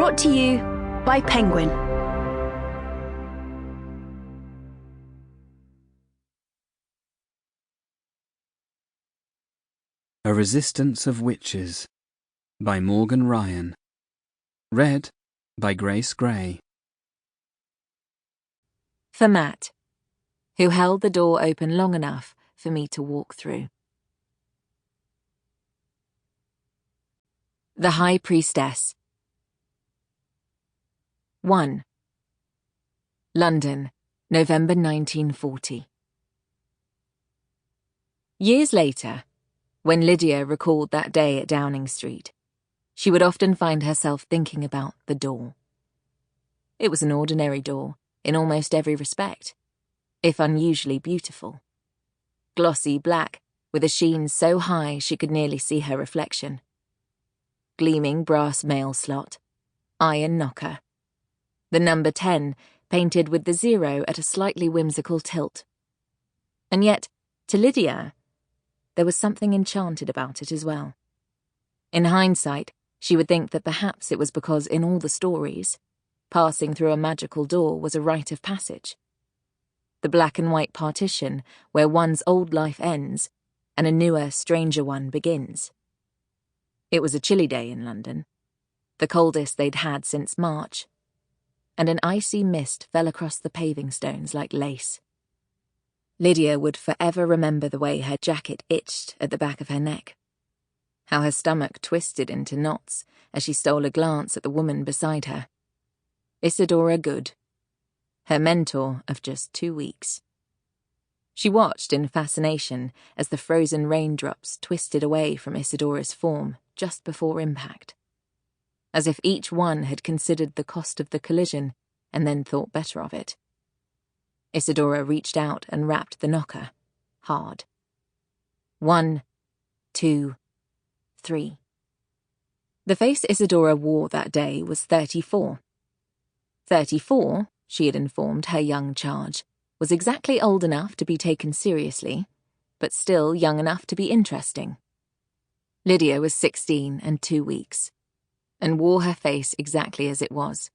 Brought to you by Penguin. A Resistance of Witches by Morgan Ryan. Read by Grace Gray. For Matt, who held the door open long enough for me to walk through. The High Priestess. 1. London, November 1940. Years later, when Lydia recalled that day at Downing Street, she would often find herself thinking about the door. It was an ordinary door in almost every respect, if unusually beautiful. Glossy black, with a sheen so high she could nearly see her reflection. Gleaming brass mail slot, iron knocker. The number 10 painted with the 0 at a slightly whimsical tilt. And yet, to Lydia, there was something enchanted about it as well. In hindsight, she would think that perhaps it was because in all the stories, passing through a magical door was a rite of passage. The black and white partition where one's old life ends and a newer, stranger one begins. It was a chilly day in London, the coldest they'd had since March, and an icy mist fell across the paving stones like lace. Lydia would forever remember the way her jacket itched at the back of her neck, how her stomach twisted into knots as she stole a glance at the woman beside her. Isadora Goode, her mentor of just 2 weeks. She watched in fascination as the frozen raindrops twisted away from Isadora's form just before impact, as if each one had considered the cost of the collision and then thought better of it. Isadora reached out and rapped the knocker, hard. 1, 2, 3. The face Isadora wore that day was 34. 34, she had informed her young charge, was exactly old enough to be taken seriously, but still young enough to be interesting. Lydia was 16 and 2 weeks, and wore her face exactly as it was.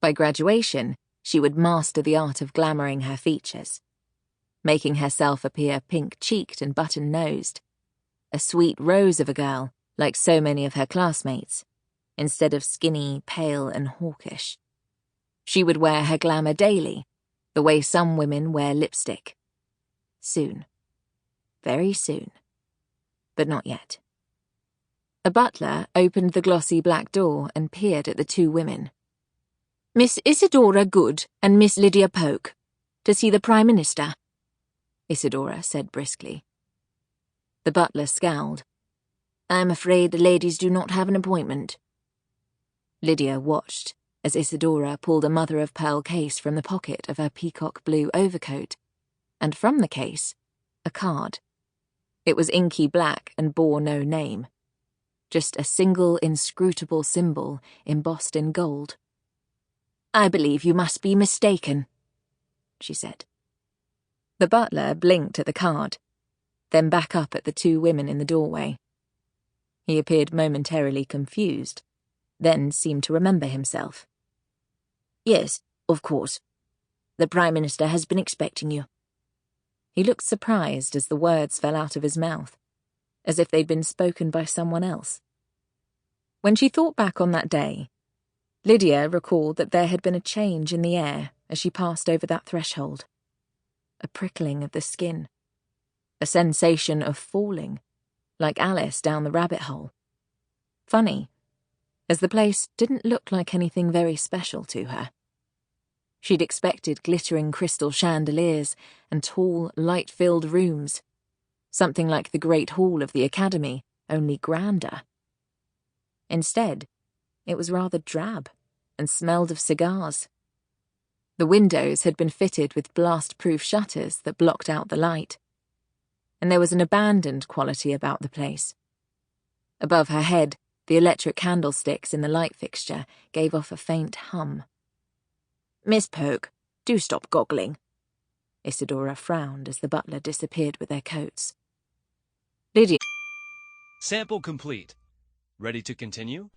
By graduation, she would master the art of glamouring her features, making herself appear pink-cheeked and button-nosed, a sweet rose of a girl like so many of her classmates, instead of skinny, pale and hawkish. She would wear her glamour daily, the way some women wear lipstick. Soon. Very soon. But not yet. A butler opened the glossy black door and peered at the 2 women. "Miss Isadora Goode and Miss Lydia Polk, to see the Prime Minister," Isadora said briskly. The butler scowled. "I'm afraid the ladies do not have an appointment." Lydia watched as Isadora pulled a mother-of-pearl case from the pocket of her peacock blue overcoat, and from the case, a card. It was inky black and bore no name, just a single inscrutable symbol embossed in gold. "I believe you must be mistaken," she said. The butler blinked at the card, then back up at the 2 women in the doorway. He appeared momentarily confused, then seemed to remember himself. "Yes, of course. The Prime Minister has been expecting you." He looked surprised as the words fell out of his mouth, as if they'd been spoken by someone else. When she thought back on that day, Lydia recalled that there had been a change in the air as she passed over that threshold. A prickling of the skin. A sensation of falling, like Alice down the rabbit hole. Funny, as the place didn't look like anything very special to her. She'd expected glittering crystal chandeliers and tall, light-filled rooms, something like the Great Hall of the Academy, only grander. Instead, it was rather drab and smelled of cigars. The windows had been fitted with blast-proof shutters that blocked out the light, and there was an abandoned quality about the place. Above her head, the electric candlesticks in the light fixture gave off a faint hum. "Miss Polk, do stop goggling." Isadora frowned as the butler disappeared with their coats. Lydia. Sample complete. Ready to continue?